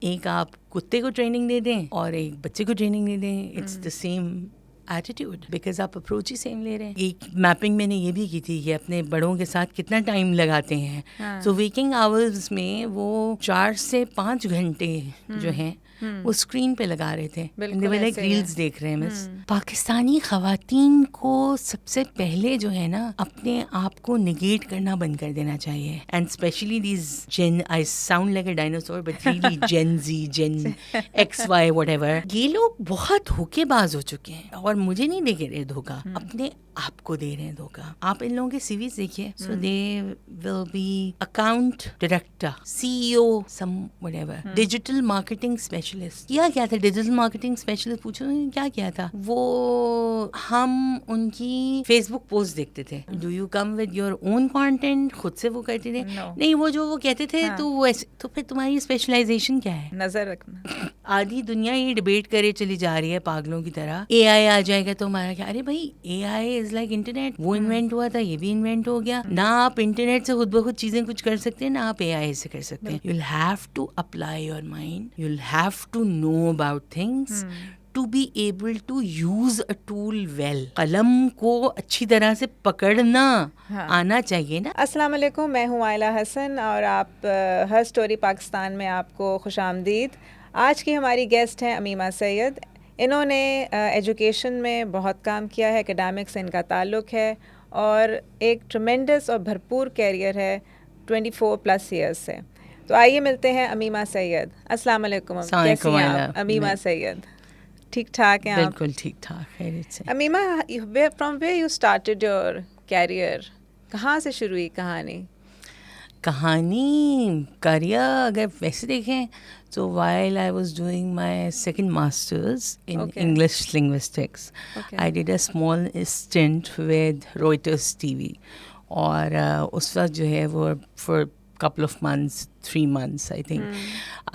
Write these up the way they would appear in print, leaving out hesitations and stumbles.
एक आप कुत्ते को ट्रेनिंग दे दें और एक बच्चे को ट्रेनिंग दे दें, it's the same attitude, because आप अप्रोच ही सेम ले रहे हैं. एक मैपिंग मैंने ये भी की थी कि अपने बड़ों के साथ कितना टाइम लगाते हैं. सो वेकिंग आवर्स में वो 4 से 5 घंटे जो हैं वो स्क्रीन पे लगा रहे थे. लाइक रील्स देख रहे हैं. मिस पाकिस्तानी खवातीन को सबसे पहले जो है ना अपने आप को निगेट करना बंद कर देना चाहिए. And specially these Gen, I sound like a dinosaur but really Gen Z, Gen X Y whatever, ये लोग बहुत धोखेबाज हो चुके हैं और मुझे नहीं दे रहे धोखा, अपने आपको दे रहे हैं धोखा. आप इन लोगों के सीवीज देखिए. So they will be account director, CEO, some whatever, digital marketing specialist. किया क्या था डिजिटल मार्केटिंग स्पेशलिस्ट? पूछो क्या किया था वो. हम उनकी फेसबुक पोस्ट देखते थे. Do you come with your own content? खुद से वो करते थे? नहीं, वो जो वो कहते थे. तो वो ऐसे, तो फिर तुम्हारी स्पेशलाइजेशन क्या है? नजर रखना. आधी दुनिया ये डिबेट करे चली जा रही है पागलों की तरह. एआई आ जाएगा तो हमारा क्या? अरे भाई, एआई इज लाइक इंटरनेट. वो इन्वेंट हुआ था, ये भी इन्वेंट हो गया. ना आप इंटरनेट से खुद ब खुद चीजें कुछ कर सकते हैं, ना आप एआई से कर सकते हैं. you'll have to apply your mind, you'll have to know about things to be able to use a tool well. कलम को अच्छी तरह से पकड़ना आना चाहिए ना. अस्सलाम वालेकुम, मैं हूँ आयला हसन और आप हर स्टोरी पाकिस्तान में आपको खुशामदीद. आज की हमारी गेस्ट हैं अमीमा सैयद. इन्होंने एजुकेशन में बहुत काम किया है, एकेडमिक्स से इनका ताल्लुक़ है और एक ट्रमेंडस और भरपूर कैरियर है 24+ ईयर्स से. तो आइए मिलते हैं अमीमा सैयद. अस्सलाम वालेकुम. कैसी हैं आप अमीमा सैयद? ठीक ठाक हैं आप? बिल्कुल ठीक ठाक है. Amima, from where you started your career? कहाँ से शुरू हुई कहानी? करियर अगर वैसे देखें तो while I was doing my second master's in English linguistics, I did a small stint with Reuters TV. और उस वक्त जो है वो for couple of months, 3 months I think,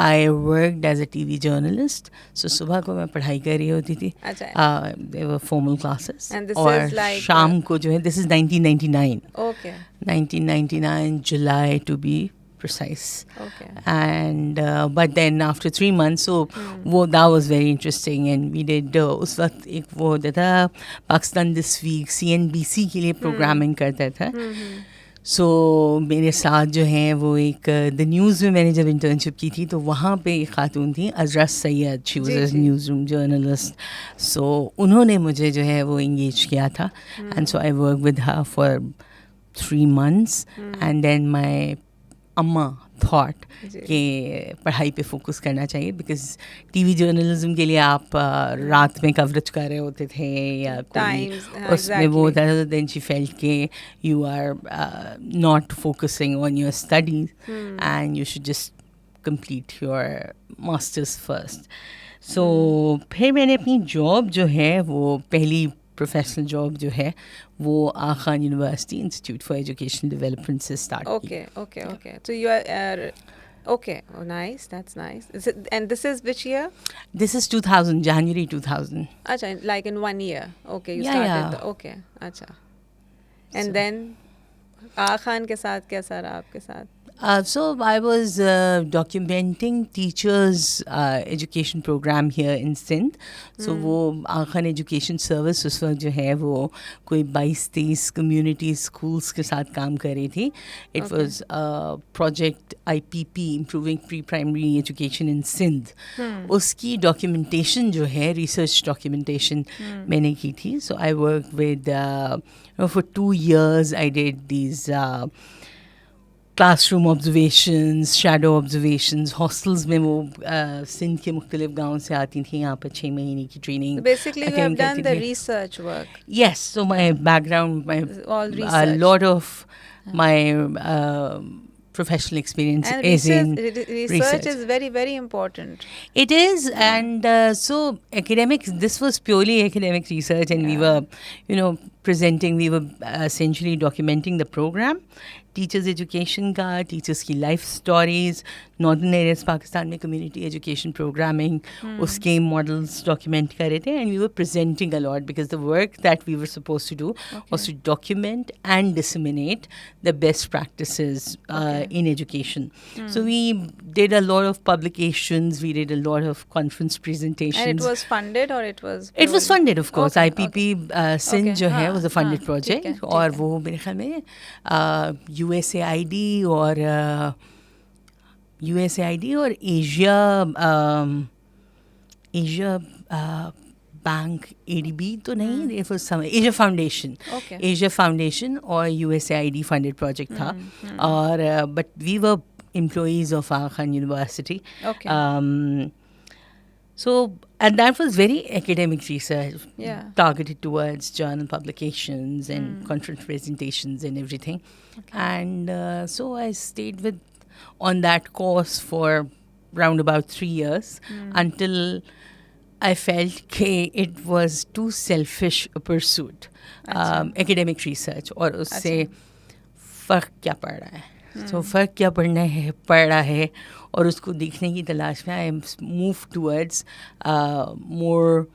I worked as a TV journalist. So सुबह को मैं पढ़ाई कर रही होती थी. There were formal classes. And this और is like शाम को जो है, this is 1999. Okay. 1999 July to be precise. Okay. And but then after 3 months, so वो that was very interesting and we did उस वक्त एक वो होता था पाकिस्तान दिस वीक, CNBC के लिए प्रोग्रामिंग करता था. सो मेरे साथ जो हैं वो एक द न्यूज़ में मैंने जब इंटर्नशिप की थी तो वहाँ पे एक खातून थी Azra Syed. She was a newsroom journalist. So उन्होंने मुझे जो है वो इंगेज किया था and so I work with her for 3 months and then my अम्मा थॉट कि पढ़ाई पे फोकस करना चाहिए बिकॉज टीवी जर्नलिज्म के लिए आप रात में कवरेज कर रहे होते थे या कोई उसमें वो होता था. देन शी फेल्ट के you are not focusing on your studies and you should just complete your masters first. So फिर मैंने अपनी जॉब जो है वो पहली प्रोफेशनल जॉब जो है वो Aga Khan University Institute for Education Development से स्टार्ट की. Okay. So you are okay. Oh, nice. That's nice. And this is which year? This is 2000, January 2000. Acha, like in 1 year. Okay, you started. Okay, acha. And then आगा खान के साथ कैसा रहा आपके साथ? So I was documenting teachers' education program here in Sindh. So वो Aga Khan education service उस वक्त जो है वो कोई 22-23 कम्युनिटी स्कूल्स के साथ काम कर रही थी. It was project IPP, Improving Pre-Primary Education in Sindh. उसकी documentation जो है research documentation मैंने की थी. So I worked with for 2 years I did these classroom observations, shadow observations, hostels में वो सिंध के मुख्तलिफ गाँव से आती थी यहाँ पर 6 महीने की training. Basically you have done the research work. Yes, so my background, all research. A lot of my professional experience and is in research is very, very important. It is, and so academics, this was purely academic research and we were, presenting, we were essentially documenting the program, teachers education का, teachers की life stories. Northern areas Pakistan में community education programming उसके models document कर रहे थे and we were presenting a lot because the work that we were suppose to do was to document and disseminate the best practices in education. So we did a lot of publications, we did a lot of conference presentations. And it was funded or it was? It was funded, of course. Okay, IPP Sindh जो है was a funded project ठीक है, और वो मेरे ख्याल में USAID और Asia बैंक ADB तो नहीं, it was some Asia Foundation. Okay. Asia Foundation और USAID funded project था और but we were employees of Aga Khan University. Okay. So, and that was very academic research, Yeah. targeted towards journal publications and conference presentations and everything. Okay. And so I stayed on that course for round about 3 years until I felt it was too selfish a pursuit, academic research, और उससे फ़र्क क्या पड़ रहा है. So फ़र्क क्या पड़ रहा है और उसको देखने की तलाश में I moved towards more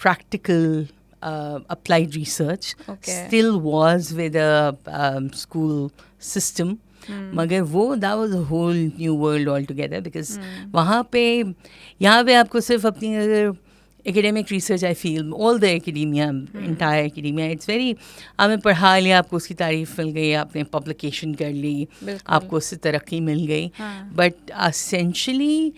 practical applied research. Okay. Still was with a school system. मगर वो that was a whole new world altogether because वहाँ पे यहाँ पे आपको सिर्फ अपनी अगर academic research I feel all the academia entire academia it's very हमें पढ़ा लिया आपको उसकी तारीफ मिल गई आपने publication कर ली आपको उससे तरक्की मिल गई but essentially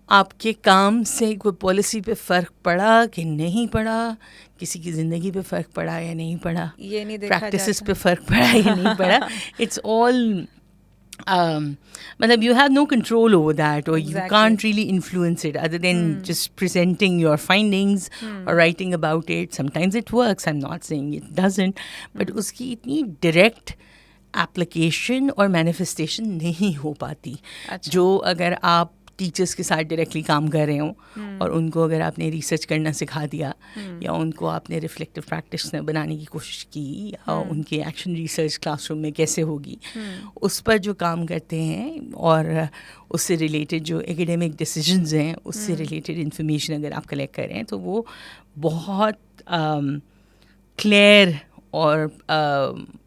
आपके काम से कोई पॉलिसी पे फ़र्क पड़ा कि नहीं पड़ा किसी की ज़िंदगी पे फ़र्क पड़ा या नहीं पड़ा ये नहीं देखा प्रैक्टिसेस पे फ़र्क पड़ा या नहीं पड़ा इट्स ऑल मतलब you have no control over that or you can't really influence it other than just presenting your findings or writing about it. Sometimes it works, I'm not saying it doesn't, but उसकी इतनी direct application और manifestation नहीं हो पाती जो अगर आप teachers के साथ डायरेक्टली काम कर रहे हो और उनको अगर आपने रिसर्च करना सिखा दिया या उनको आपने रिफ्लेक्टिव प्रैक्टिस बनाने की कोशिश की या उनकी एक्शन रिसर्च क्लासरूम में कैसे होगी उस पर जो काम करते हैं और उससे रिलेटेड जो एकेडमिक डिसीजंस हैं उससे रिलेटेड इन्फॉर्मेशन अगर आप कलेक्ट कर रहे हैं तो वो बहुत क्लियर और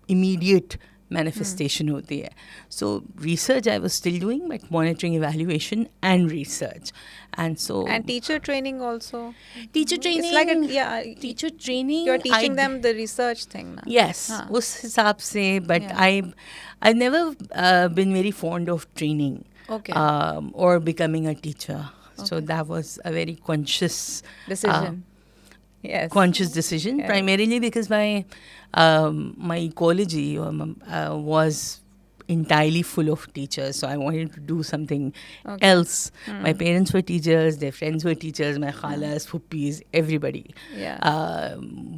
immediate manifestation hoti hai. So research I was still doing but monitoring, evaluation and research and teacher training also. Teacher training it's like teacher training you're teaching them the research thing na? Yes us hisab se but I've never been very fond of training or becoming a teacher so that was a very conscious decision. Conscious decision primarily because my ecology was entirely full of teachers so I wanted to do something else. My parents were teachers, their friends were teachers, my khalas, Hobbies, everybody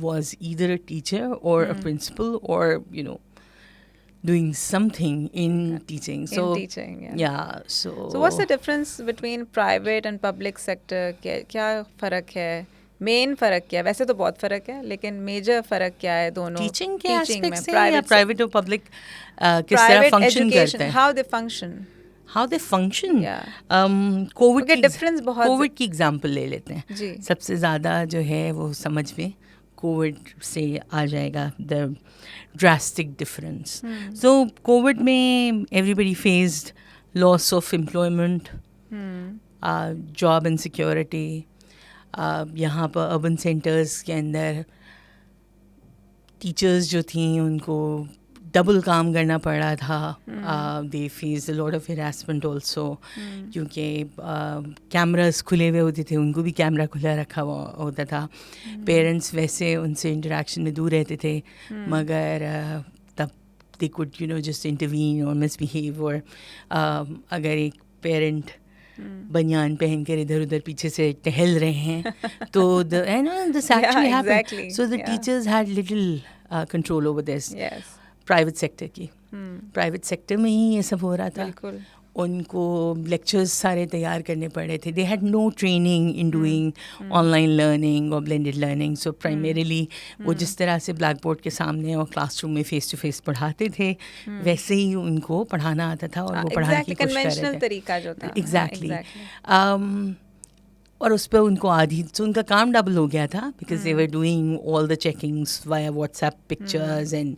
was either a teacher or a principal or doing something in teaching. So so what's the difference between private and public sector? क्या फ़र्क है? Main फ़र्क क्या है? वैसे तो बहुत फ़र्क है लेकिन मेजर फ़र्क क्या है दोनों टीचिंग के एस्पेक्ट से या प्राइवेट और पब्लिक किस तरह फंक्शन करते हैं हाउ दे फंक्शन कोविड की एग्जांपल ले लेते हैं सबसे ज़्यादा जो है वो समझ में कोविड से आ जाएगा the drastic difference. So Covid में everybody faced loss of employment, job insecurity. यहाँ पर अर्बन सेंटर्स के अंदर टीचर्स जो थी उनको डबल काम करना पड़ रहा था. They face a lot of harassment also क्योंकि कैमरास खुले हुए होते थे, उनको भी कैमरा खुला रखा हुआ होता था. पेरेंट्स वैसे उनसे इंटरेक्शन में दूर रहते थे मगर तब दे कुड जस्ट इंटरवीन और मिसबिहेव. और अगर एक पेरेंट बनियान पहन कर इधर उधर पीछे से टहल रहे हैं तो this actually happened. So the teachers had little control over this. Private sector की प्राइवेट सेक्टर में ही ये सब हो रहा था. उनको लेक्चर्स सारे तैयार करने पड़े थे. They had no training in doing online learning और ब्लेंडेड लर्निंग. सो प्राइमरीली वो जिस तरह से ब्लैक बोर्ड के सामने और क्लासरूम में फेस टू फेस पढ़ाते थे, वैसे ही उनको पढ़ाना आता था और वो पढ़ाने की कोशिश कर रहे कन्वेंशनल थे. तरीका जो था. एग्जैक्टली. और उस पर उनको आधी, तो उनका काम डबल हो गया था because they were doing all the checkings via WhatsApp pictures and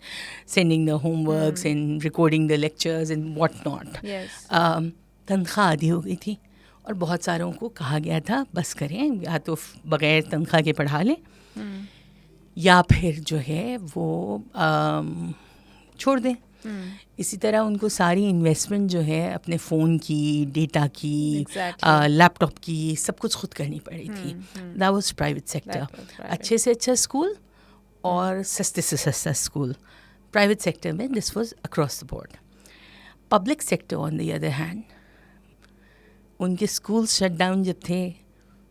sending the homeworks and recording the lectures and what not. तनख्वाह आधी हो गई थी और बहुत सारों को कहा गया था बस करें, या तो बगैर तनख्वाह के पढ़ा लें या फिर जो है वो छोड़ दें. इसी तरह उनको सारी इन्वेस्टमेंट जो है अपने फ़ोन की, डेटा की, लैपटॉप की, सब कुछ खुद करनी पड़ी थी. That was private sector. अच्छे से अच्छा स्कूल और सस्ते से सस्ता स्कूल. प्राइवेट सेक्टर में this was across the board. Public sector on the other hand, उनके स्कूल शट डाउन जब थे,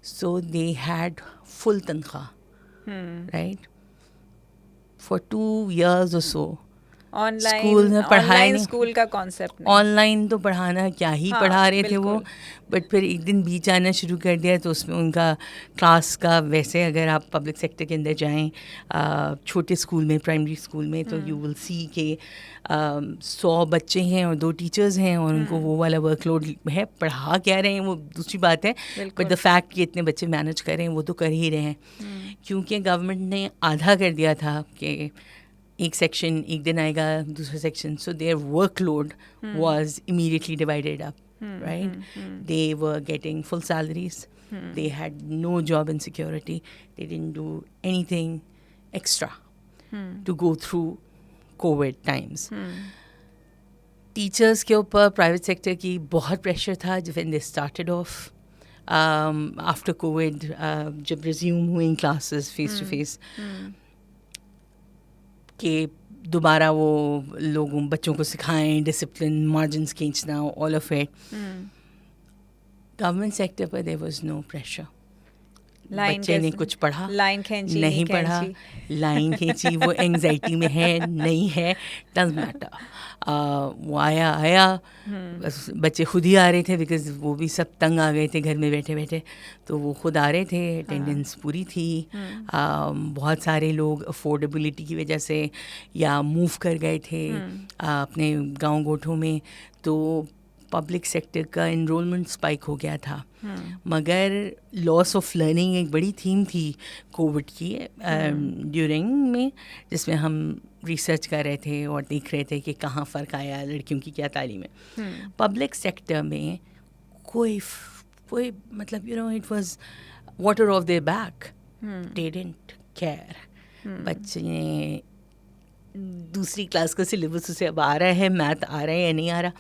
सो दे हैड फुल तनख्वाह, राइट, फॉर 2 years और सो. स्कूल में पढ़ाया, स्कूल का कॉन्सेप्ट ऑनलाइन तो पढ़ाना क्या ही पढ़ा रहे थे वो. बट फिर एक दिन बीच आना शुरू कर दिया तो उसमें उनका क्लास का, वैसे अगर आप पब्लिक सेक्टर के अंदर जाएं छोटे स्कूल में, प्राइमरी स्कूल में, तो यू विल सी के 100 बच्चे हैं और 2 टीचर्स हैं और उनको वो वाला वर्कलोड है. पढ़ा क्या रहे हैं वो दूसरी बात है, बट द फैक्ट कि इतने बच्चे मैनेज कर रहे हैं वो तो कर ही रहे हैं. क्योंकि गवर्नमेंट ने आधा कर दिया था कि एक सेक्शन एक दिन आएगा, दूसरा section, so their workload was immediately divided up, right. They were getting full salaries, they had no job insecurity, they didn't do anything extra to go through COVID times. Teachers के ऊपर private sector की बहुत pressure था when they started off. After COVID जब resume हुई classes face to face, कि दोबारा वो लोगों बच्चों को सिखाएं डिसिप्लिन, मार्जिन्स खींचना, all of it. Government sector पर देयर वाज नो प्रेशर. बच्चे ने कुछ पढ़ा, लाइन खींची, नहीं पढ़ा, लाइन खींची, वो एंग्जाइटी में है नहीं है, डजंट मैटर. वो आया बस. बच्चे खुद ही आ रहे थे बिकॉज वो भी सब तंग आ गए थे घर में बैठे बैठे, तो वो खुद आ रहे थे. अटेंडेंस पूरी थी. बहुत सारे लोग अफोर्डेबिलिटी की वजह से या मूव कर गए थे अपने गांव गोठों में, तो पब्लिक सेक्टर का इनरोलमेंट स्पाइक हो गया था. मगर लॉस ऑफ लर्निंग एक बड़ी थीम थी कोविड की ड्यूरिंग में, जिसमें हम रिसर्च कर रहे थे और देख रहे थे कि कहाँ फ़र्क आया लड़कियों की क्या तालीम है. पब्लिक सेक्टर में कोई मतलब it was water of their back. They didn't care. बच्चे दूसरी क्लास का सिलेबस उसे अब आ रहा है, मैथ आ रहा है या नहीं आ रहा.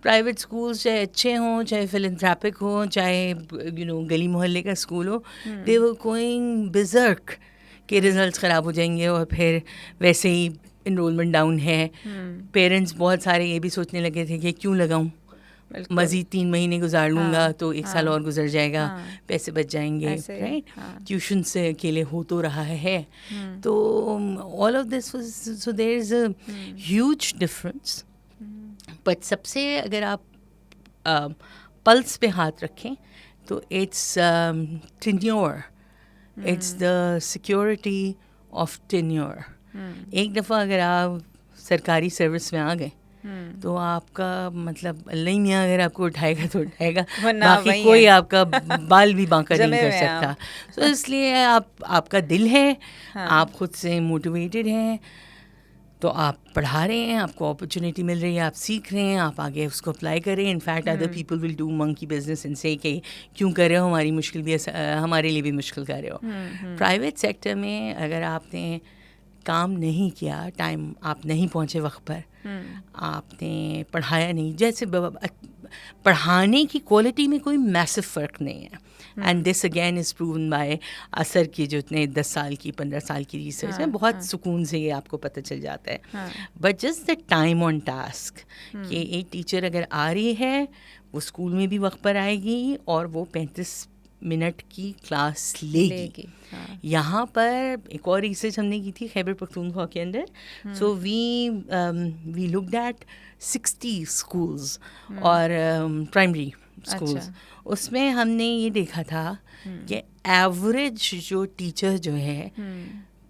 प्राइवेट स्कूल्स चाहे अच्छे हों, चाहे फिलैंथ्रोपिक हों, चाहे गली मोहल्ले का स्कूल हो, दे वर गोइंग बिजर्क के रिजल्ट्स ख़राब हो जाएंगे और फिर वैसे ही इनरोलमेंट डाउन है. पेरेंट्स बहुत सारे ये भी सोचने लगे थे कि क्यों लगाऊं, मज़ीद 3 महीने गुजार लूँगा तो 1 साल और गुजर जाएगा, पैसे बच जाएंगे, राइट. ट्यूशन से अकेले हो तो रहा है. तो all of this was, so there is a huge difference. But सबसे अगर आप पल्स पे हाथ रखें तो it's tenure, it's the security of tenure. एक दफ़ा अगर आप सरकारी सर्विस में आ गए तो आपका मतलब अल्लाह ही मियाँ अगर आपको उठाएगा तो उठाएगा, बाकी कोई आपका बाल भी बांका नहीं कर सकता. तो इसलिए आपका दिल है, आप खुद से मोटिवेटेड हैं, तो आप पढ़ा रहे हैं, आपको अपॉर्चुनिटी मिल रही है, आप सीख रहे हैं, आप आगे उसको अप्लाई करें. In fact other people will do monkey business and से कि क्यों कर रहे हो, हमारी मुश्किल भी हमारे लिए भी मुश्किल कर रहे हो. प्राइवेट सेक्टर में अगर आपने काम नहीं किया, टाइम आप नहीं पहुंचे वक्त पर, आपने पढ़ाया नहीं, जैसे पढ़ाने की क्वालिटी में कोई मैसिव फ़र्क नहीं है. And this again is proven by असर की जो इतने 10 साल की 15 साल की रिसर्च है. बहुत सुकून से ये आपको पता चल जाता है. But just the time on task, कि एक टीचर अगर आ रही है वो स्कूल में भी वक्त पर आएगी और वो 35 मिनट की क्लास लेगी। यहाँ पर एक और रिसर्च हमने की थी खैबर पख्तूनख्वा के अंदर. So we looked at 60 schools और प्राइमरी स्कूल्स. उसमें हमने ये देखा था कि एवरेज जो टीचर जो है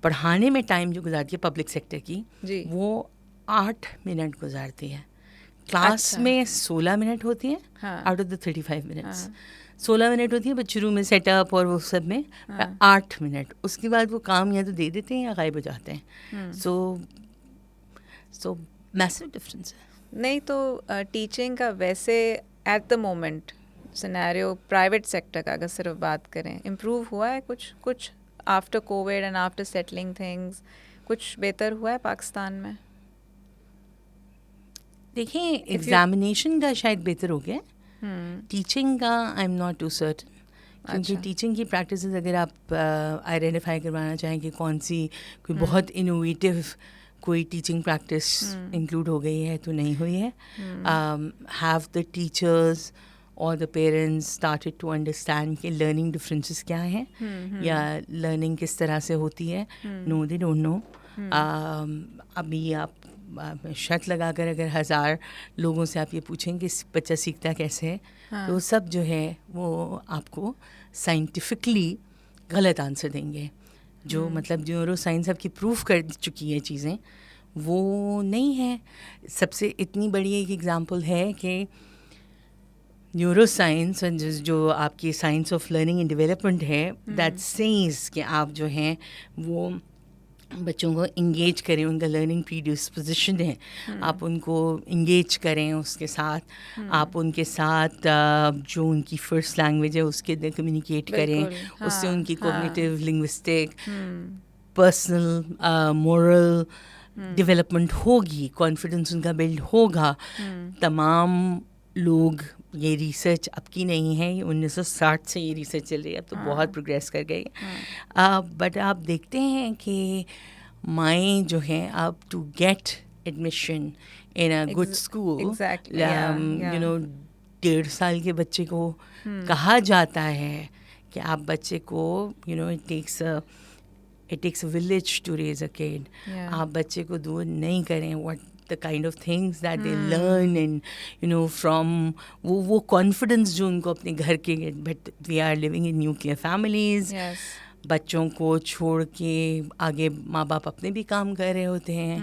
पढ़ाने में टाइम जो गुजारती है पब्लिक सेक्टर की वो 8 मिनट गुजारती है. क्लास में 16 मिनट होती है out of the 35 minutes. 16 minute होती है बट शुरू में सेटअप और वो सब में 8 मिनट. उसके बाद वो काम या तो दे देते हैं या गायब हो जाते हैं. सो मैसिव डिफरेंस है. नहीं तो टीचिंग का वैसे at the moment scenario private sector का अगर सिर्फ बात करें इम्प्रूव हुआ है कुछ after Covid and after settling things कुछ बेहतर हुआ है पाकिस्तान में? देखिए एग्जामिनेशन का शायद बेहतर हो गया. टीचिंग का I am not too certain क्योंकि टीचिंग की प्रैक्टिस अगर आप आइडेंटिफाई करवाना चाहें कि कौन सी कोई बहुत इनोवेटिव कोई टीचिंग प्रैक्टिस इंक्लूड हो गई है तो नहीं हुई है. हैव द टीचर्स और the parents started to understand कि लर्निंग डिफरेंसेस क्या हैं या लर्निंग किस तरह से होती है. No they don't know. अभी आप शर्त लगाकर अगर 1000 लोगों से आप ये पूछें कि बच्चा सीखता कैसे है तो सब जो है वो आपको साइंटिफिकली गलत आंसर देंगे. जो मतलब न्यूरो साइंस आपकी प्रूफ कर चुकी है चीज़ें वो नहीं है. सबसे इतनी बड़ी एक एग्जांपल है कि न्यूरो साइंस जो आपकी science of learning and development है दैट सेज कि आप जो हैं वो बच्चों को इंगेज करें. उनका लर्निंग प्रीडिस्पोजिशन है. आप उनको इंगेज करें उसके साथ. आप उनके साथ जो उनकी फर्स्ट लैंग्वेज है उसके अंदर कम्युनिकेट करें. उससे उनकी cognitive linguistic personal moral development होगी. कॉन्फिडेंस उनका बिल्ड होगा. तमाम लोग ये रिसर्च अब की नहीं है, ये 1960 से ये रिसर्च चल रही है. अब तो बहुत प्रोग्रेस कर गई. बट आप देखते हैं कि माएँ जो हैं अब to get admission in a good school you know 1.5 साल के बच्चे को कहा जाता है कि आप बच्चे को you know it takes a village to raise a kid. आप बच्चे को दूर नहीं करें. What the kind of things that they learn and you know from वो confidence जो उनको अपने घर के. but we are living in nuclear families. बच्चों को छोड़ के आगे माँ बाप अपने भी काम कर रहे होते हैं.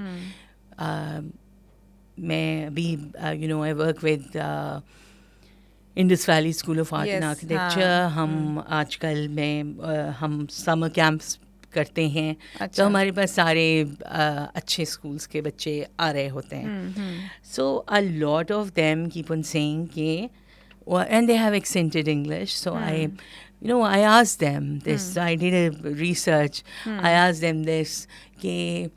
मैं अभी you know I work with Indus Valley School of Art and Architecture. हम आजकल में हम समर कैंप्स करते हैं. तो हमारे पास सारे अच्छे स्कूल्स के बच्चे आ रहे होते हैं. So a lot of them keep on saying कि and they have accented English. So I asked them this. I did a research. I asked them this कि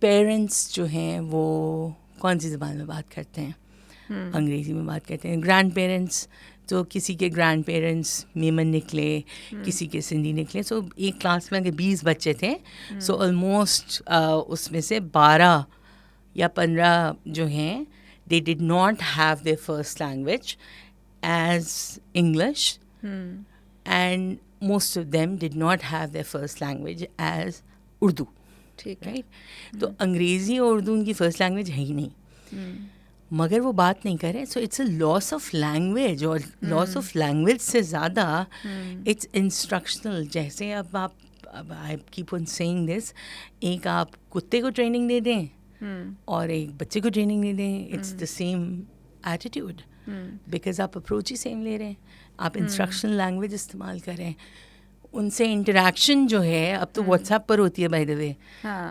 पेरेंट्स जो हैं वो कौन सी ज़बान में बात करते हैं. अंग्रेज़ी में बात करते हैं. ग्रैंड पेरेंट्स तो किसी के ग्रैंड पेरेंट्स मेमन निकले, किसी के सिंधी निकले. सो एक क्लास में अगर 20 बच्चे थे सो ऑलमोस्ट उसमें से 12 या 15 जो हैं they did not have their first language as English and most of them did not have their first language as Urdu. ठीक राइट. तो अंग्रेज़ी और उर्दू उनकी फर्स्ट लैंग्वेज है ही नहीं. मगर वो बात नहीं करें. So it's a loss of language. और लॉस ऑफ लैंग्वेज से ज़्यादा इट्स इंस्ट्रक्शनल. जैसे अब आप I keep on saying this, एक आप कुत्ते को ट्रेनिंग दे दें और एक बच्चे को ट्रेनिंग दे दें, it's the same attitude because आप अप्रोच ही सेम ले रहे हैं. आप इंस्ट्रक्शनल लैंग्वेज इस्तेमाल करें. उनसे इंटरेक्शन जो है अब तो व्हाट्सएप पर होती है बाय द वे.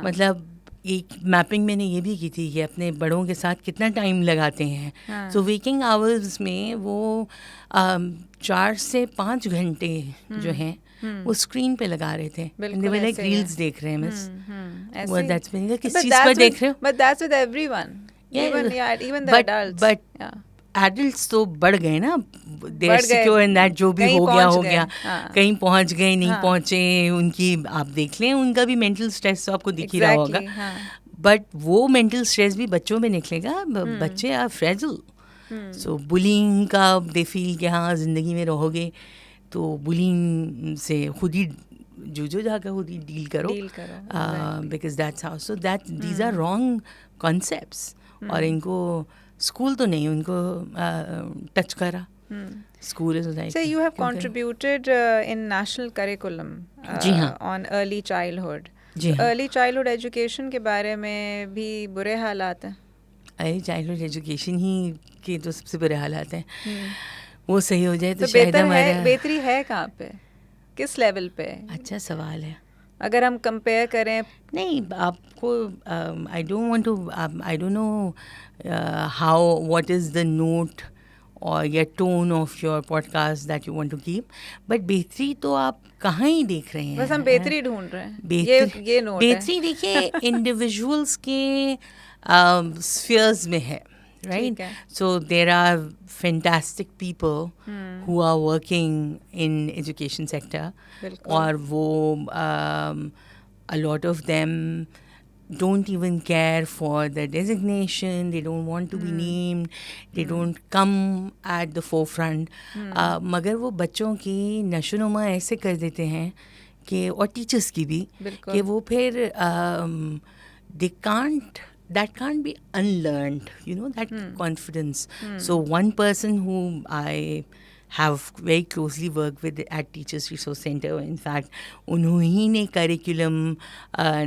मतलब एक मैपिंग मैंने ये भी की थी कि अपने बड़ों के साथ कितना टाइम लगाते हैं. सो वेकिंग आवर्स में वो 4 से 5 घंटे जो हैं वो स्क्रीन पे लगा रहे थे. लाइक रील्स देख रहे हैं. मिस दैट्स मीनिंग किस चीज़ पर देख रहे हो. But that's with everyone. even the adults. But adults तो बढ़ गए ना. देयर सिक्योर इन दैट जो भी हो गया. कहीं पहुंच गए नहीं पहुंचे उनकी आप देख लें. उनका भी मेंटल स्ट्रेस तो आपको दिख ही रहा होगा. बट वो मेंटल स्ट्रेस भी बच्चों में निकलेगा. बच्चे आर फ्रेजिल. सो बुलिंग का दे फील कि हाँ ज़िंदगी में रहोगे तो बुलिंग से खुद ही जो जाकर खुद ही डील करो, because that's how, so that these are wrong concepts. और इनको स्कूल तो नहीं, उनको टच करा. School is like. So you have contributed in national curriculum जी हाँ. on early childhood. जी हाँ. Early childhood education के बारे में भी बुरे हालात हैं. अर्ली चाइल्डहुड एजुकेशन ही के तो सबसे बुरे हालात हैं. वो सही हो जाए तो शायद बेहतर हमारा. है, बेहतरी है कहाँ पे, किस लेवल पे? अच्छा सवाल है. अगर हम कंपेयर करें, नहीं आपको I don't know how what is the note और या tone of your podcast that you want to keep, but बेहतरी तो आप कहाँ ही देख रहे हैं. बस हम बेहतरी ढूंढ रहे हैं. ये नोट बेहतरी देखिए इंडिविजुअल्स के स्फीयर्स में है, right? So there are fantastic people who are working in education sector, और वो a lot of them don't even care for the designation, they don't want to be named, they don't come at the forefront. मगर वो बच्चों की नशोनुमा ऐसे कर देते हैं कि, और टीचर्स की भी, कि वो फिर they can't be unlearned, you know, that confidence. So one person who I have very closely worked with at Teachers Resource Center, in fact, उन्होंने ने curriculum,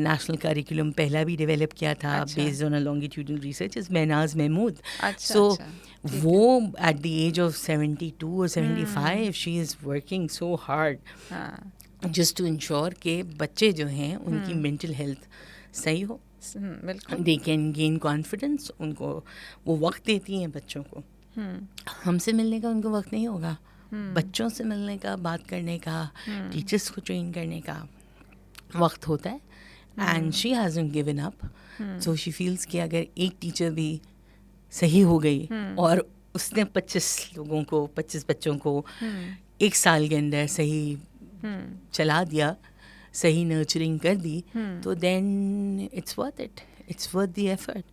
national curriculum पहला भी develop किया था based on a longitudinal research, is Mehnaz Mahmood. So वो at the age of 72 or 75, she is working so hard just to ensure कि बच्चे जो हैं उनकी mental health सही हो. They can gain confidence. उनको वो वक्त देती हैं बच्चों को. हमसे मिलने का उनको वक्त नहीं होगा, बच्चों से मिलने का, बात करने का, टीचर्स को ट्रेन करने का वक्त होता है. And she hasn't given up. So she feels कि अगर एक टीचर भी सही हो गई और उसने 25 बच्चों को एक साल के अंदर सही चला दिया, सही नर्चरिंग कर दी, तो then it's worth it, it's worth the effort.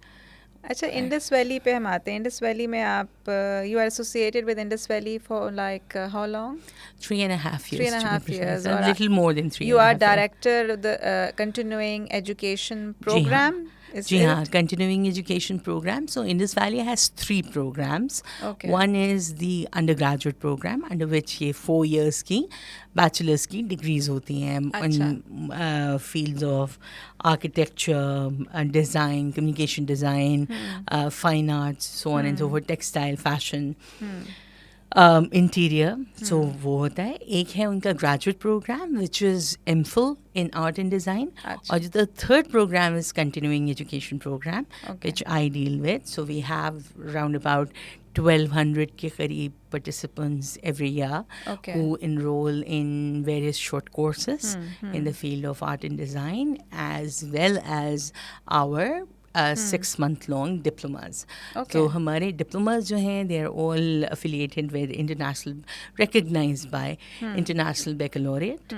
अच्छा, इंडस वैली पे हम आते हैं. इंडस वैली में आप you are associated with Indus Valley for like how long? 3.5 years. 3.5 years. A little more than 3. You are director of the continuing education program. जी हाँ, continuing education program. So Indus Valley has 3 programs. Okay. One is the undergraduate program, under which ये 4 years की bachelor's की degrees होती हैं in fields of architecture, design, communication design, fine arts, so on and so forth, textile, fashion. Interior, so वो होता है. एक है उनका graduate program which is MPhil in art and design, और the third program is continuing education program, which I deal with. So we have around about 1200 के करीब participants every year who enroll in various short courses in the field of art and design, as well as our 6-month-long diplomas. So हमारे diplomas जो हैं, they are all affiliated with international, recognized by international baccalaureate,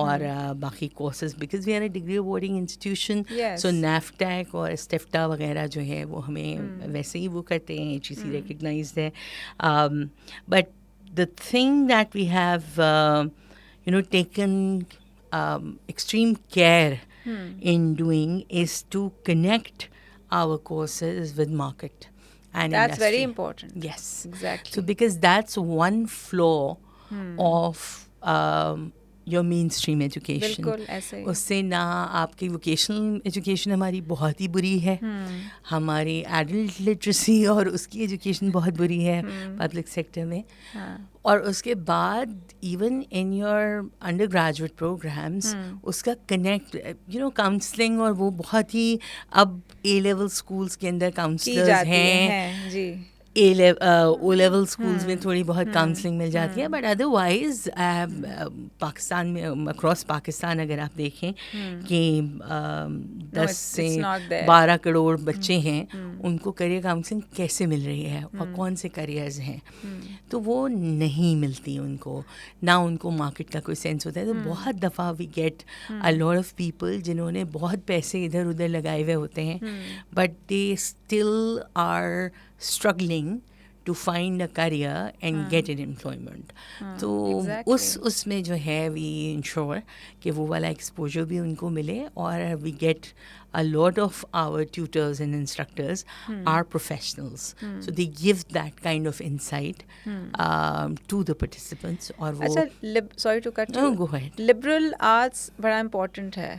और बाकी courses, because we are a degree awarding institution. So NAFTAC और STEFTA वगैरह जो है वो हमें वैसे ही वो करते हैं, HEC recognized है. But the thing that we have taken extreme care in doing is to connect our courses with market and that's industry. Very important. Yes, exactly. So because that's one flaw of your mainstream education. बिल्कुल ऐसे ही. उससे ना आपकी vocational education हमारी बहुत ही बुरी है, हमारी adult literacy और उसकी education बहुत बुरी है public sector में, और उसके बाद even in your undergraduate programs उसका connect, counseling, और वो बहुत ही अब A-level schools के अंदर counselors हैं जी. O-level schools में थोड़ी बहुत काउंसलिंग मिल जाती है, बट अदरवाइज पाकिस्तान में, अक्रॉस पाकिस्तान अगर आप देखें कि 10 से 12 करोड़ बच्चे हैं, उनको करियर काउंसलिंग कैसे मिल रही है और कौन से करियर्स हैं, तो वो नहीं मिलती उनको, ना उनको मार्केट का कोई सेंस होता है. तो बहुत दफ़ा we get a lot of people जिन्होंने बहुत पैसे इधर उधर लगाए हुए होते हैं, but they still are struggling to find a career and get an employment. तो उसमें जो है वी इंश्योर कि वो वाला एक्सपोजर भी उनको मिले, और we get a lot of our tutors and instructors are professionals. So they give that kind of insight to the participants. और वो अच्छा, sorry to cut you. Go ahead. Liberal arts बड़ा important है.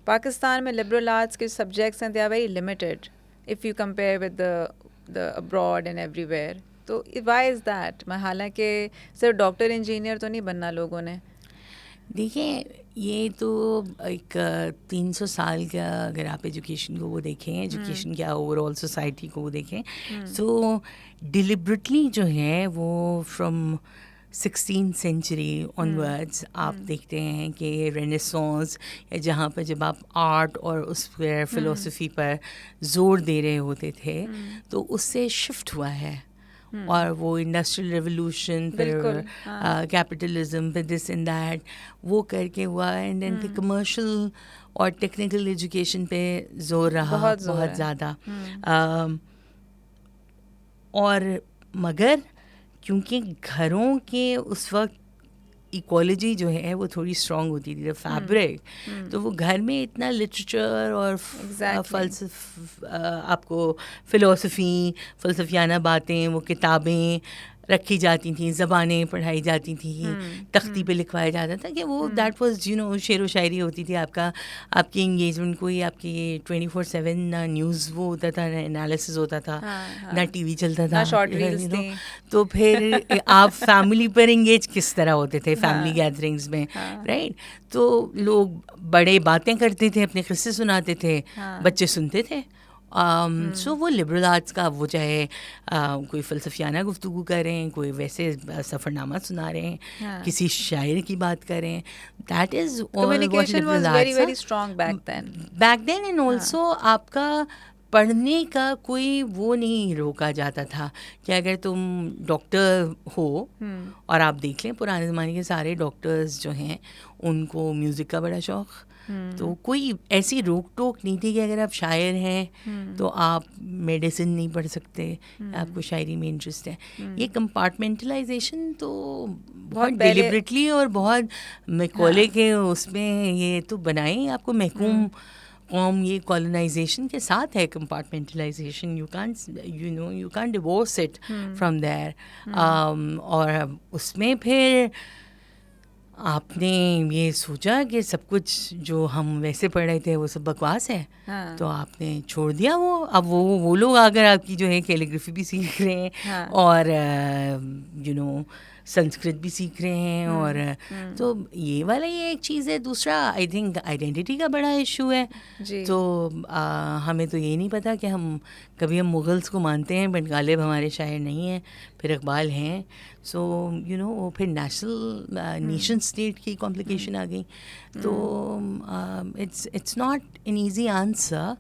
पाकिस्तान में liberal arts के subjects हैं, they are very limited if you compare with the abroad and everywhere. तो why is that? मैं हालांकि सिर्फ डॉक्टर इंजीनियर तो नहीं बनना लोगों ने. देखिए, ये तो एक 300 साल का, अगर आप एजुकेशन को वो देखें, एजुकेशन क्या ओवरऑल सोसाइटी को वो देखें, सो डिलिबरेटली जो है वो फ्रॉम 16th सेंचुरी ऑनवर्ड्स आप देखते हैं कि रेनेसांस, या जहाँ पर जब आप आर्ट और उस पर फिलोसफी पर जोर दे रहे होते थे, तो उससे शिफ्ट हुआ है. और वो इंडस्ट्रियल रेवोल्यूशन, फिर कैपिटलिज्म, फिर दिस एंड दैट, वो करके हुआ. एंड देन फिर कमर्शियल और टेक्निकल एजुकेशन पे जोर रहा बहुत ज़्यादा. और मगर क्योंकि घरों के उस वक्त इकोलॉजी जो है वो थोड़ी स्ट्रॉन्ग होती थी, फैब्रिक, तो वो घर में इतना लिटरेचर और आपको फ़िलासफ़ियाना बातें, वो किताबें रखी जाती थी, ज़बानें पढ़ाई जाती थी, तख्ती पे लिखवाया जाता था कि वो दैट वाज शेर व शायरी होती थी. आपकी इंगेजमेंट, कोई आपकी 24/7 ना न्यूज़ वो होता था, ना एनालिसिस होता था, ना टीवी चलता था, शॉर्ट रील्स थी. तो फिर आप फैमिली पर इंगेज किस तरह होते थे फैमिली गैदरिंग्स में, राइट? तो लोग बड़े बातें करते थे, अपने किस्से सुनाते थे, बच्चे सुनते थे. सो वो लिबरल आर्ट्स का, वो चाहे कोई फ़लसफ़ियाना गुफ्तगू कर रहे हैं, कोई वैसे सफ़रनामा सुना रहे हैं, किसी शायर की बात कर रहे हैं, that is communication was very very strong back then. And also आपका पढ़ने का कोई वो नहीं रोका जाता था कि अगर तुम डॉक्टर हो, और आप देख लें पुराने ज़माने के सारे डॉक्टर्स जो हैं उनको म्यूज़िक का बड़ा शौक़, तो कोई ऐसी रोक टोक नहीं थी कि अगर आप शायर हैं तो आप मेडिसिन नहीं पढ़ सकते, आपको शायरी में इंटरेस्ट है. ये कंपार्टमेंटलाइजेशन तो बहुत डिलिबरेटली और बहुत मैकॉले के उसमें ये तो बनाए आपको महकूम कौम, ये कॉलोनाइजेशन के साथ है compartmentalization. You can't divorce it from there. और उसमें फिर आपने ये सोचा कि सब कुछ जो हम वैसे पढ़ रहे थे वो सब बकवास है, तो आपने छोड़ दिया वो. अब वो लोग अगर आपकी जो है कैलीग्राफी भी सीख रहे हैं, और संस्कृत भी सीख रहे हैं, और तो ये वाला ये एक चीज़ है. दूसरा आई थिंक आइडेंटिटी का बड़ा इशू है. तो हमें तो ये नहीं पता कि हम मुग़ल्स को मानते हैं बट गालिब हमारे शायर नहीं हैं, फिर इकबाल हैं. सो वो फिर नेशन स्टेट की कॉम्प्लिकेशन आ गई. तो it's not an easy answer,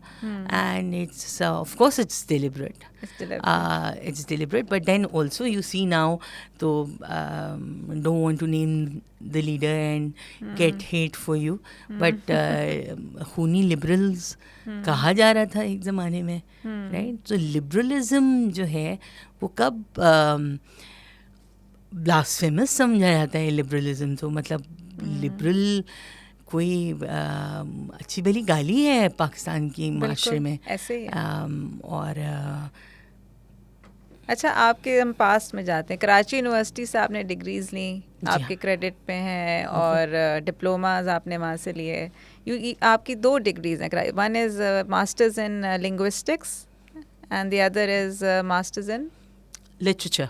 and it's of course it's deliberate. It's deliberate, but then also you see now, so don't want to name the leader and get hate for you, but खूनी liberals कहा जा रहा था एक ज़माने में, right? So liberalism जो है वो कब blasphemous समझा जाता है liberalism. तो मतलब liberal कोई अच्छी भली गाली है पाकिस्तान की माशरे में ऐसे ही. और अच्छा, आपके हम पास्ट में जाते हैं. कराची यूनिवर्सिटी से आपने डिग्रीज ली, आपके क्रेडिट पे हैं, और डिप्लोमाज आपने वहाँ से लिए. आपकी 2 डिग्रीज हैं. One is masters in linguistics and the other is masters in literature.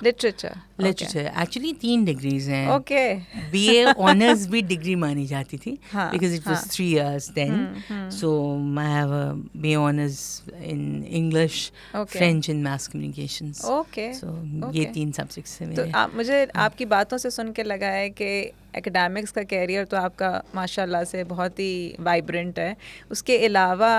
Actually 3 degrees हैं. ओके. बीए ऑनर्स भी डिग्री मानी जाती थी because it was 3 years then. So I have a BA honours in English, French and mass communications. Okay. So ये 3 subjects हैं मेरे. तो मुझे आपकी बातों से सुन के लगा है कि एकेडमिक्स का कैरियर तो आपका माशाल्लाह से बहुत ही वाइब्रेंट है. उसके अलावा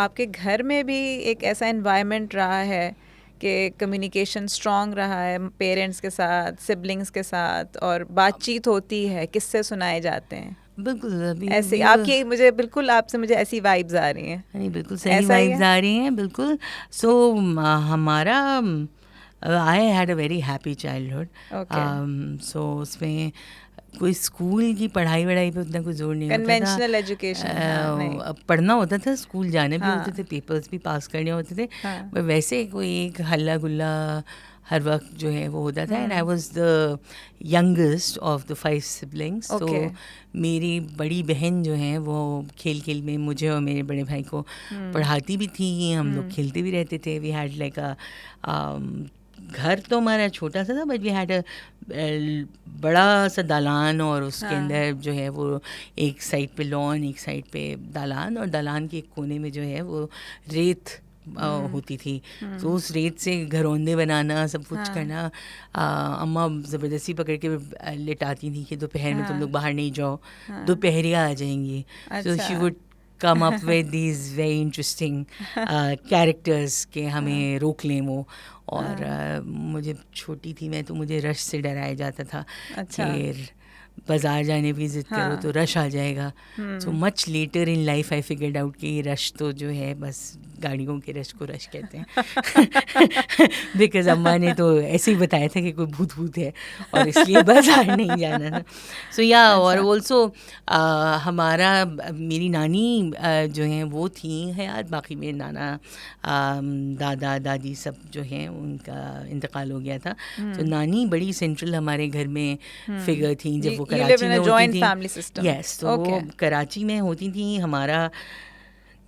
आपके घर में भी एक ऐसा एनवायरनमेंट रहा है कि कम्युनिकेशन स्ट्रॉन्ग रहा है पेरेंट्स के साथ, सिबलिंग्स के साथ, और बातचीत होती है, किस्से सुनाए जाते हैं. बिल्कुल ऐसे आपकी मुझे ऐसी वाइब्स आ रही हैं. नहीं, बिल्कुल सही वाइब्स आ रही हैं, बिल्कुल. सो हमारा I had a very happy childhood. So उसमें कोई स्कूल की पढ़ाई वढ़ाई पे उतना कोई जोर नहीं होता था. कन्वेंशनल एजुकेशन पढ़ना होता था, स्कूल जाने भी हाँ. होते थे, पेपर्स भी पास करने होते थे. हाँ. वैसे कोई एक हल्ला गुल्ला हर वक्त जो है वो होता था. And I was the youngest of the 5 siblings. तो मेरी बड़ी बहन जो है वो खेल खेल में मुझे और मेरे बड़े भाई को पढ़ाती भी थी. हम लोग खेलते भी रहते थे. वी हैड लाइक अ घर तो हमारा छोटा सा था, बट वी हैड अ बड़ा सा दालान, और उसके अंदर जो है वो एक साइड पे लॉन, एक साइड पे दालान, और दालान के एक कोने में जो है वो रेत होती थी. तो उस रेत से घरौंदे बनाना, सब कुछ करना. अम्मा ज़बरदस्ती पकड़ के लिटाती थी कि दोपहर में तुम लोग बाहर नहीं जाओ, दोपहरिया आ जाएंगी. So she would come up with these very interesting characters के हमें रोक लें वो. और मुझे छोटी थी मैं, तो मुझे रश से डराया जाता था कि बाज़ार जाने की ज़िद करो तो रश आ जाएगा. So much later in life I figured out कि ये रश तो जो है बस गाड़ियों के रश को रश कहते हैं. बिकॉज अम्मा ने तो ऐसे ही बताया था कि कोई भूत भूत है और इसलिए बाज़ार नहीं जाना था. सो या और ऑल्सो हमारा मेरी नानी जो हैं वो थी हयात. बाकी मेरे नाना दादा दादी सब जो हैं उनका इंतकाल हो गया था. तो नानी बड़ी सेंट्रल हमारे घर में फिगर थी. जब वो कराची में होती थी, यस, तो वो कराची में होती थी. हमारा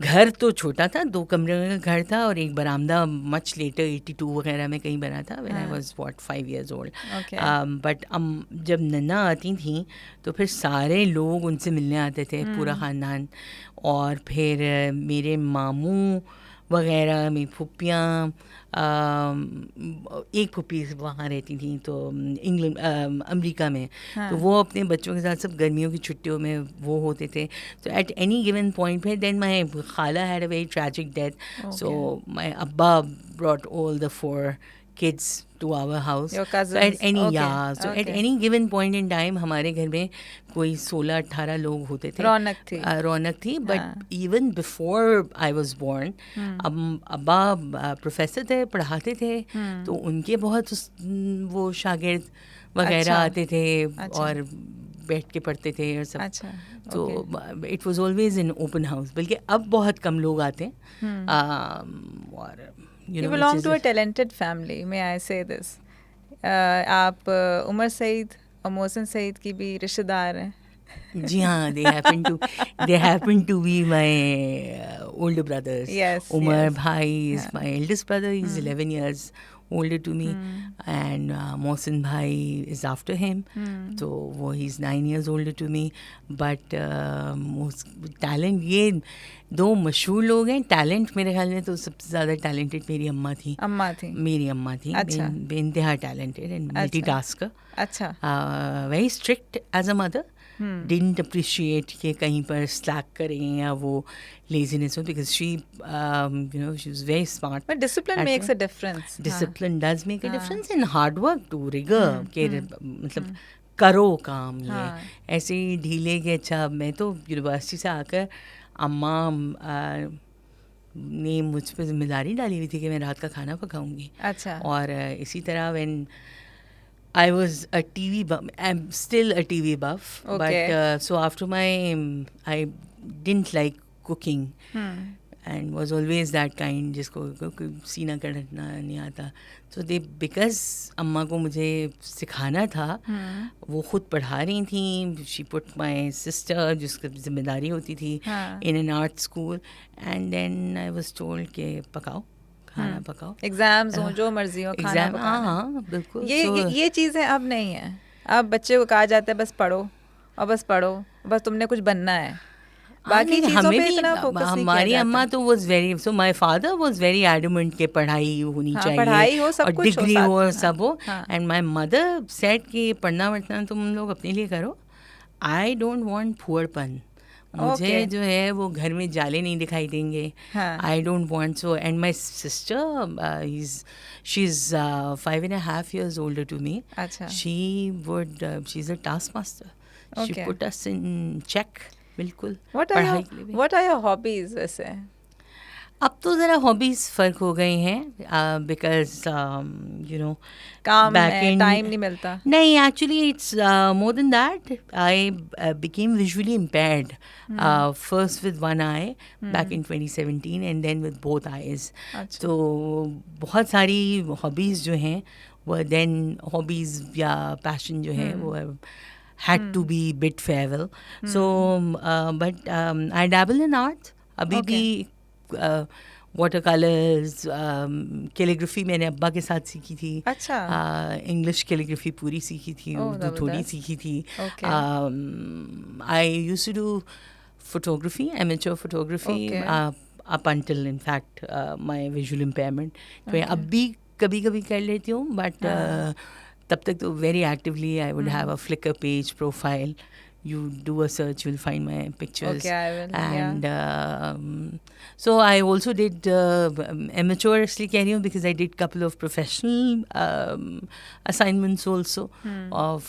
घर तो छोटा था, 2 कमरे का घर था, और एक बरामदा मच लेटर 82 वगैरह में कहीं बना था, when I was 5 years old. But जब नन्ना आती थी तो फिर सारे लोग उनसे मिलने आते थे, पूरा ख़ानदान. और फिर मेरे मामू वगैरह, मेरी फुप्पियाँ, एक फुप्पी वहाँ रहती थी तो इंग्लैंड अमेरिका में. तो वो अपने बच्चों के साथ सब गर्मियों की छुट्टियों में वो होते थे. तो एट एनी गिवन पॉइंट पे देन माई खाला had a very tragic death. So my अब्बा brought all the 4 kids to our house. Your cousins. So at any given point in time हमारे घर में कोई 16-18 लोग होते थे. रौनक थी. But even before I was born, अब्बा प्रोफेसर थे, पढ़ाते थे. तो उनके बहुत वो शागिर्द वगैरह आते थे और बैठ के पढ़ते थे और सब. तो it was always in open house. बल्कि अब बहुत कम लोग आते हैं. और You belong to a talented family, may I say this. आप उमर सईद और मोहसिन सईद की भी रिश्तेदार हैं. जी हाँ, they happen to be my older brothers. Yes, Umar bhai is my eldest brother. He's 11 years older to me, and Mohsin bhai is after him. So he's 9 years older to me. But talent, ये 2 मशहूर लोग हैं. Talent मेरे ख्याल में तो सबसे ज़्यादा टैलेंटेड मेरी अम्मा थी. मेरी अम्मा थी. बेइंतहा talented and multitasker. Very strict as a mother. Didn't appreciate कि कहीं पर slack करें या वो laziness हो, because she was very smart. But discipline makes a difference. Discipline does make a difference, and hard work to rigor के मतलब करो काम. ये ऐसे ही ढीले के. अच्छा, मैं तो यूनिवर्सिटी से आकर अम्मा ने मुझ पर जिम्मेदारी डाली हुई थी कि मैं रात का खाना पकाऊंगी. और इसी तरह when I was a TV buff. I'm still a TV buff. But so after I didn't like cooking, and was always that kind जिसको सीना कटना नहीं आता. So because अम्मा को मुझे सिखाना था, वो खुद पढ़ा रही थी. She put my sister, जिसकी जिम्मेदारी होती थी, in an art school, and then I was told कि पकाओ, खाना पकाओ. एग्जाम्स हो, जो मर्जी हो, खाना पकाना. हाँ, बिल्कुल. ये चीज़ें अब नहीं है. अब बच्चे को कहा जाता है बस पढ़ो और बस पढ़ो, बस तुमने कुछ बनना है. बाकी चीज़ों पे इतना फोकस नहीं किया जाता. हमारी अम्मा तो was very, so my father was very adamant कि पढ़ाई होनी चाहिए, पढ़ाई हो, सब कुछ डिग्री हो और सब हो. And my mother said कि पढ़ना वढ़ना तुम लोग अपने लिए करो. I don't want poorपन. मुझे जो है वो घर में जाले नहीं दिखाई देंगे. I don't want so. And my sister, she's 5.5 years older to me. She's a taskmaster. She put us in check. बिल्कुल. What are your hobbies वैसे? अब तो ज़रा हॉबीज़ फ़र्क हो गई हैं बिकॉज काम back में in टाइम नहीं मिलता. नहीं, actually it's more than that. I became visually impaired first with one eye back in 2017 and then with both eyes. अच्छा. तो बहुत सारी हॉबीज़ जो हैं वो then हॉबीज़ या पैशन जो है वो had to be bit farewell. So but I dabble in art. अभी Okay. भी वाटर कलर्स, कैलीग्राफी मैंने अब्बा के साथ सीखी थी. अच्छा. इंग्लिश कैलीग्राफी पूरी सीखी थी, Oh, उर्दू थोड़ी जबरदस्त. सीखी थी. Okay. I used to do photography, amateur photography, Okay. up until in fact my visual impairment. तो Okay. अब भी कभी कभी कर लेती हूँ, बट तब तक तो very actively I would have a Flickr page profile. You do a search, you'll find my pictures. Okay, I will. And Yeah. so I also did amateur इसलिए कह रही हूँ because I did couple of professional assignments also of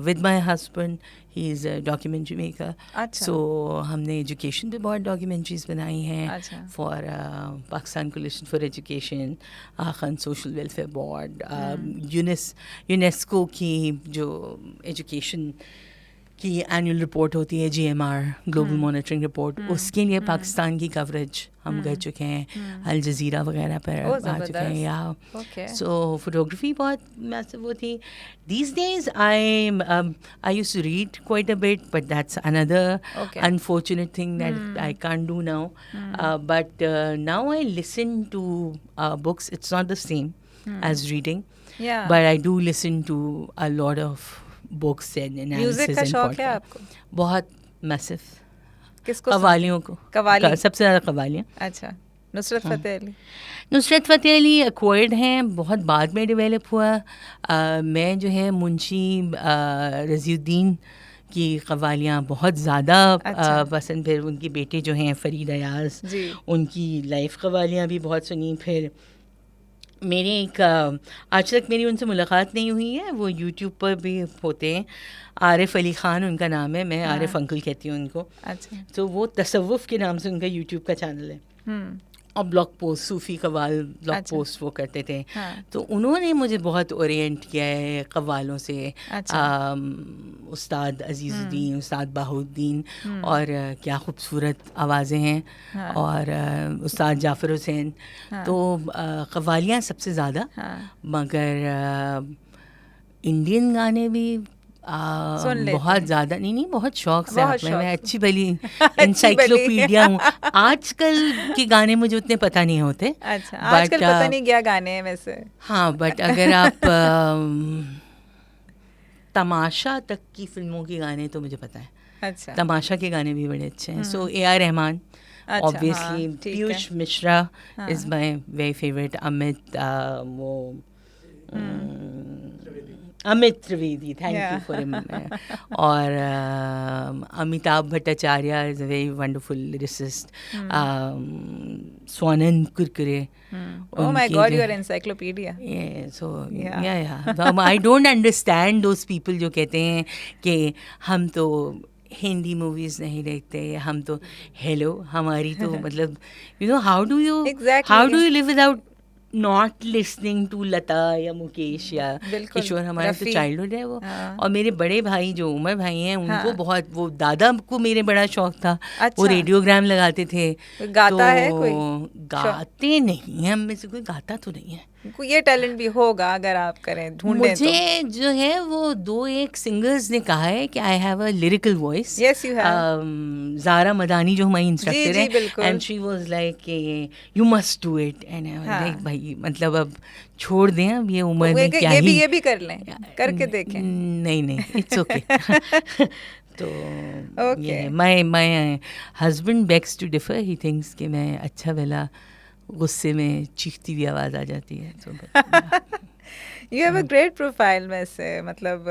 with my husband. He is a documentary maker. अच्छा. So हमने education पे बहुत documentaries बनाई हैं. अच्छा. For Pakistan Coalition for Education, Khan Social Welfare Board, UNESCO की जो education की एनुअल रिपोर्ट होती है, GMR ग्लोबल मॉनिटरिंग रिपोर्ट, उसके लिए पाकिस्तान की कवरेज हम कर चुके हैं, अल जज़ीरा वगैरह पर आ चुके हैं. या सो फोटोग्राफी बहुत मैसिव वो थी. These days I used to read quite a bit, but that's another unfortunate thing that I can't do now. But now I listen to books. It's not the same as reading, but I do listen to a lot of books and analysis. Music का शौक है आपको? बहुत massive. किसको? कवालियों को. कवाली सबसे ज़्यादा कवालियाँ. अच्छा. नुसरत फ़तेह अली. नुसरत फ़तेह अली एक्वायर्ड हैं, बहुत बाद में डेवलप हुआ. मैं जो है मुंशी रज़ीउद्दीन की कवालियाँ बहुत ज़्यादा पसंद. फिर उनके बेटे जो हैं फरीद अयाज, उनकी लाइफ कवालियाँ भी बहुत सुनी. फिर मेरे एक आज तक मेरी उनसे मुलाकात नहीं हुई है, वो यूट्यूब पर भी होते हैं. आरिफ अली ख़ान उनका नाम है, मैं आरिफ अंकल कहती हूँ उनको. अच्छा. तो वो तसव्वुफ़ के नाम से उनका यूट्यूब का चैनल है. और ब्लॉग पोस्ट, सूफ़ी कवाल ब्लॉग पोस्ट वो करते थे. तो उन्होंने मुझे बहुत ओरिएंट किया है कवालों से. उस्ताद अजीज़ुद्दीन, उस्ताद बाहुद्दीन, और क्या खूबसूरत आवाज़ें हैं. और उस्ताद जाफ़र हुसैन. तो कवालियाँ सबसे ज़्यादा, मगर इंडियन गाने भी बहुत ज़्यादा नहीं, बहुत शौक से. मैं अच्छी भली इंसाइक्लोपीडिया हूँ. आजकल के गाने मुझे उतने पता नहीं होते. अच्छा. आजकल पता नहीं क्या गाने हैं वैसे. हाँ, बट अगर आप तमाशा तक की फिल्मों के गाने तो मुझे पता है. अच्छा. तमाशा के गाने भी बड़े अच्छे हैं. So A.R. Rahman, obviously. Piyush Mishra is my very favourite. वो Amit Trivedi, thank you for him. और Amitabh Bhattacharya is a very wonderful lyricist. Swanand Kirkire. Oh my God, you are encyclopedia. Yeah, so yeah. I don't understand those people जो कहते हैं कि हम तो हिंदी मूवीज़ नहीं देखते, हम तो हेलो हमारी तो मतलब how do you live without not listening to Lata या मुकेश या किशोर. हमारा तो चाइल्डहुड है वो. और मेरे बड़े भाई जो उमर भाई हैं, उनको बहुत, वो दादा को मेरे बड़ा शौक था. वो रेडियोग्राम लगाते थे. गाता है कोई? गाते नहीं हैं, हम में से कोई गाता तो नहीं है. ये टैलेंट भी होगा अगर आप करें, ढूंढें. मुझे जो है वो 2-1 सिंगर्स ने कहा है कि I have a lyrical voice. Yes you have. Zara Madani जो हमारी इंस्ट्रक्टर है, and she was like you must do it. And I was like भाई मतलब अब छोड़ दें, अब ये उम्र में क्या ही ये भी कर लें, करके देखें. नहीं इट्स ओके. तो ये my husband begs to differ. He thinks कि मैं अच्छा भला गुस्से में चीखती हुई आवाज़ आ जाती है. You have a great profile. वैसे मतलब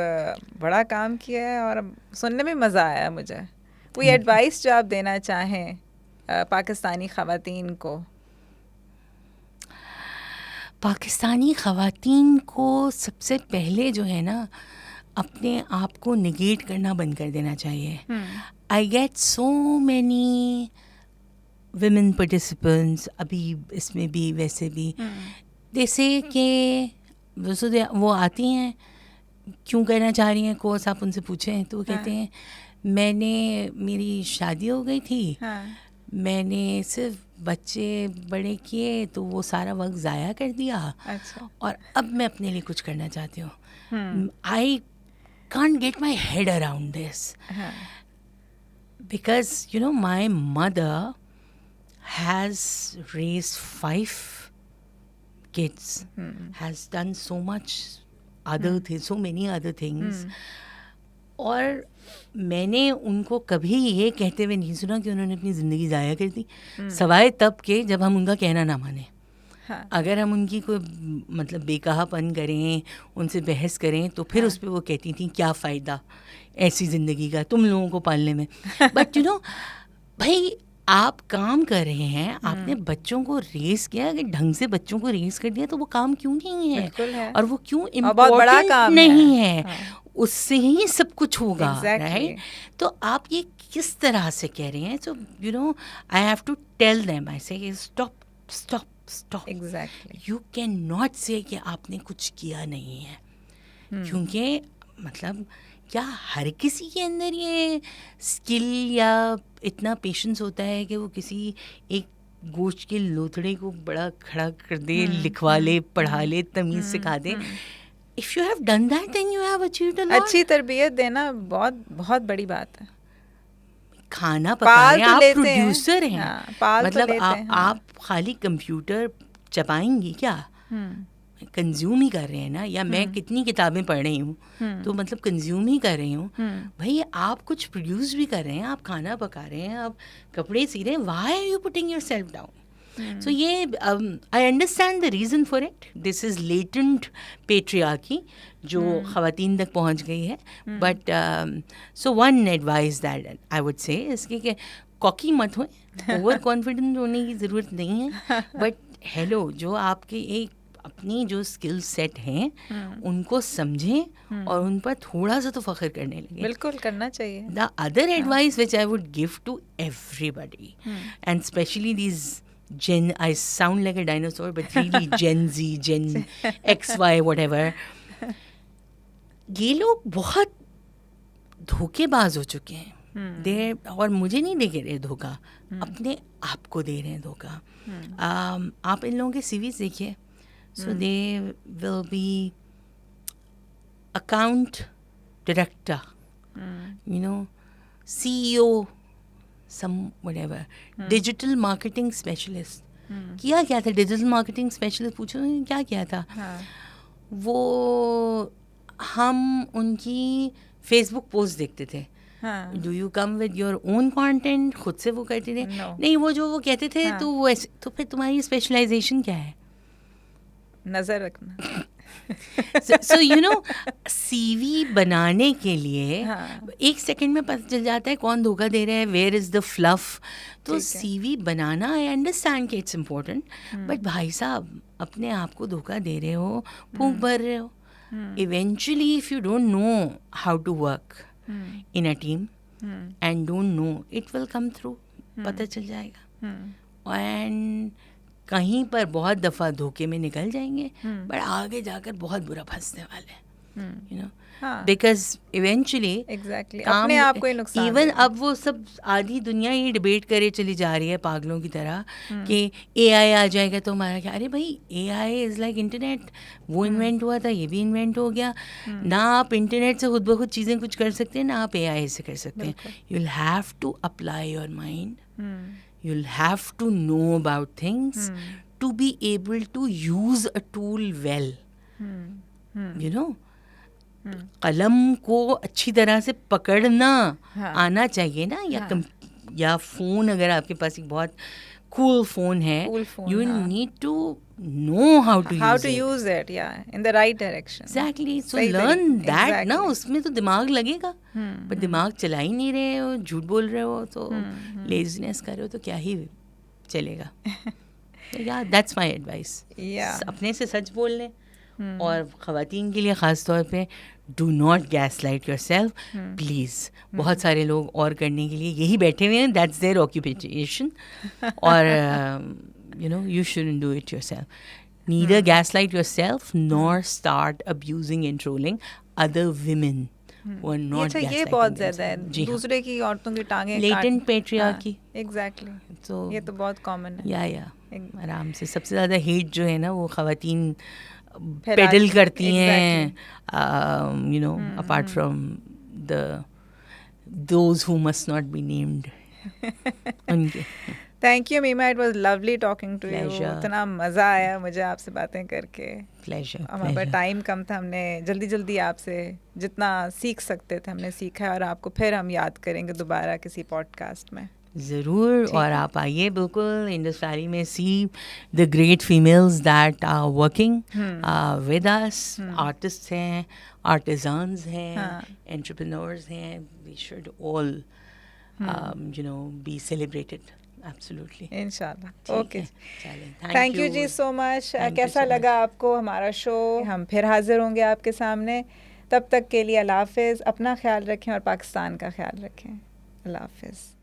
बड़ा काम किया है और सुनने में मज़ा आया मुझे. कोई एडवाइस जो आप देना चाहें पाकिस्तानी ख़वातीन को? पाकिस्तानी ख़वातीन को सबसे पहले जो है ना, अपने आप को निगेट करना बंद कर देना चाहिए. I get so many women participants, अभी इसमें भी वैसे भी जैसे कि वो आती हैं, क्यों करना चाह रही हैं कोर्स, आप उनसे पूछें तो वो कहते हैं मेरी शादी हो गई थी, मैंने सिर्फ बच्चे बड़े किए तो वो सारा वक्त ज़ाया कर दिया, अच्छा, और अब मैं अपने लिए कुछ करना चाहती हूँ. I can't get my head around this because my mother has raised 5 kids, has done so much other things, so many other things, और मैंने उनको कभी ये कहते हुए नहीं सुना कि उन्होंने अपनी ज़िंदगी ज़ाया कर दी, सवाए तब के जब हम उनका कहना ना माने. अगर हम उनकी कोई मतलब बेकहापन करें, उनसे बहस करें, तो फिर उस पर वो कहती थी क्या फ़ायदा ऐसी ज़िंदगी का तुम लोगों को पालने में. बट भाई आप काम कर रहे हैं, आपने बच्चों को रेस किया, अगर ढंग से बच्चों को रेस कर दिया तो वो काम क्यों नहीं है, और वो क्यों इम्पोर्टेंट नहीं है, उससे ही सब कुछ होगा, राइट? तो आप ये किस तरह से कह रहे हैं? So I have to tell them, I say stop stop stop. Exactly, you can not say कि आपने कुछ किया नहीं है, क्योंकि मतलब क्या हर किसी के अंदर ये स्किल या इतना पेशेंस होता है कि वो किसी एक गोश्त के लोथड़े को बड़ा खड़ा कर दे, लिखवा ले, पढ़ा ले, तमीज़ सिखा दे? If you have done that then you have achieved a lot. अच्छी तरबियत देना बहुत बहुत बड़ी बात है. खाना पका रहे हैं, आप प्रोड्यूसर हैं, मतलब तो आप खाली कंप्यूटर चपाएंगी क्या? कंज्यूम ही कर रहे हैं ना. या मैं कितनी किताबें पढ़ रही हूँ तो मतलब कंज्यूम ही कर रही हूँ. भाई आप कुछ प्रोड्यूस भी कर रहे हैं, आप खाना पका रहे हैं, आप कपड़े सी रहे हैं. Why are you putting yourself down? So ये I understand the reason for it. This is latent patriarchy जो ख़वातीन तक पहुँच गई है. But so one advice that I would say इसके कि कॉकी मत हो, ओवर कॉन्फिडेंट होने की ज़रूरत नहीं है. बट हेलो, जो आपके एक अपनी जो स्किल सेट हैं उनको समझें और उन पर थोड़ा सा तो फ़ख्र करने लगे. बिल्कुल करना चाहिए. The other advice which I would give to everybody and specially these Gen, I sound like a dinosaur, but really Gen Z, Gen X, Y, whatever. ये लोग बहुत धोखेबाज हो चुके हैं. और मुझे नहीं दे रहे धोखा, अपने आप को दे रहे हैं धोखा. आप इन लोगों के CVs देखिए. So they will be account director, CEO, some whatever, digital marketing specialist. किया क्या था डिजिटल मार्केटिंग स्पेशलिस्ट? पूछो क्या किया था. वो हम उनकी फेसबुक पोस्ट देखते थे. Do you come with your own content? खुद से वो करते थे? नहीं, वो जो वो कहते थे तो वो ऐसे. तो फिर तुम्हारी स्पेशलाइजेशन क्या है? नजर रखना. so CV बनाने के लिए एक सेकंड में पता चल जाता है कौन धोखा दे रहा है, वेयर इज द फ्लफ. तो CV बनाना आई अंडरस्टैंड कि इट्स इम्पोर्टेंट, बट भाई साहब अपने आप को धोखा दे रहे हो, फूंक भर रहे हो. Eventually if you don't know how to work in a team and don't know, it will come through, पता चल जाएगा. एंड कहीं पर बहुत दफ़ा धोखे में निकल जाएंगे, बट आगे जाकर बहुत बुरा फंसने वाले, बिकॉज इवेंचुअली अपने आप को ही नुकसान. इवन अब वो सब आधी दुनिया ये डिबेट करे चली जा रही है पागलों की तरह कि AI आ जाएगा तो हमारा क्या. अरे भाई AI इज़ लाइक इंटरनेट. वो इन्वेंट हुआ था, ये भी इन्वेंट हो गया. ना आप इंटरनेट से खुद ब खुद चीज़ें कुछ कर सकते हैं, ना आप AI से कर सकते हैं. You will have to apply your mind. You'll have to know about things to be able to use a tool well. कलम को अच्छी तरह से पकड़ना आना चाहिए ना. या फ़ोन, अगर आपके पास एक बहुत cool phone है, you need to know how to use it, in the right direction. Exactly. So learn that ना. उसमें तो दिमाग लगेगा, पर दिमाग चला ही नहीं रहे हो, झूठ बोल रहे हो, तो लेजीनेस कर रहे हो, तो क्या ही चलेगा. that's my advice. अपने से सच बोल लें. और ख़वातीन के लिए ख़ास तौर पे do not gas light your self please. बहुत सारे लोग और करने के लिए यही बैठे हुए हैं, दैट्स देयर ऑक्यूपेशन. और you shouldn't do it yourself. Neither gaslight yourself nor start abusing and trolling other women who are not अच्छा, ये gaslighting बहुत ज़्यादा है, themselves. जी हाँ. दूसरे की औरतों की टांगें Latent patriarchy. एग्जैक्टली. So ये तो बहुत कॉमन है. या आराम से सबसे ज़्यादा हेट जो है ना वो ख़वातीन फैलाती- पेडल करती exactly. हैं, apart from the those who must not be named. उनके thank you Meema, it was lovely talking to you. Pleasure. इतना मज़ा आया मुझे आपसे बातें करके. प्लेजर. हमारे पास टाइम कम था, हमने जल्दी जल्दी आपसे जितना सीख सकते थे हमने सीखा, और आपको फिर हम याद करेंगे दोबारा किसी पॉडकास्ट में. ज़रूर. और आप आइए बिल्कुल इंडस वैली में, see the great females that are working with us. Artists हैं, आर्टिजन्स हैं, एंटरप्रेन्योर्स हैं. We should all be celebrated. Absolutely. इंशाल्लाह. ओके, चलें. Thank you ji so much. Thank you कैसा so लगा आपको हमारा शो? हम फिर हाजिर होंगे आपके सामने. तब तक के लिए अल्लाह हाफिज़. अपना ख्याल रखें और पाकिस्तान का ख्याल रखें. अल्लाह हाफिज़.